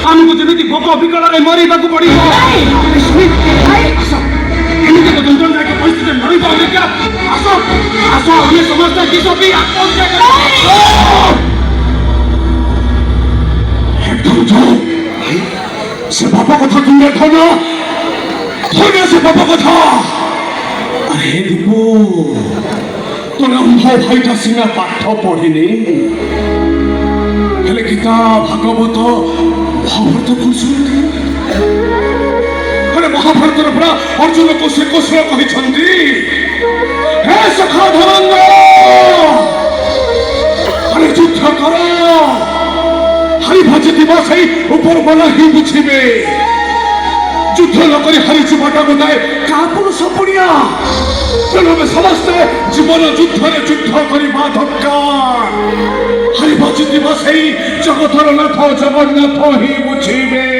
आमको जमी भोक विकल मरवा पड़ो एमती तो यंत्रणादायक परिस्थिति लड़वा क्या आस आस आम समस्त किस एकदम जाओ से बापा कथा तुम धन धन से बापा कथा अरे दीपू তোর অন্ধ ভাইটা সিনা পাঠ পড়িনি হেলে গীতা ভাগবত মহাভারত শুনে আরে মহাভারতর পুরা অর্জুনকে সে কৌশল କହିଛନ୍ତି হে সখা ধরঙ্গ আরে যুদ্ধ কর হারি ভাজি দিবস এই উপর বলা হি বুঝিবে যুদ্ধ নকরি হারি জীবনটা গোটায় কা পুরুষ পড়িয়া তেমন সমস্তে জীবন যুদ্ধরে যুদ্ধ করিবা দরকার হারিবা জিতিবা সেই জগতর নাথ জগন্নাথ হি বুঝিবে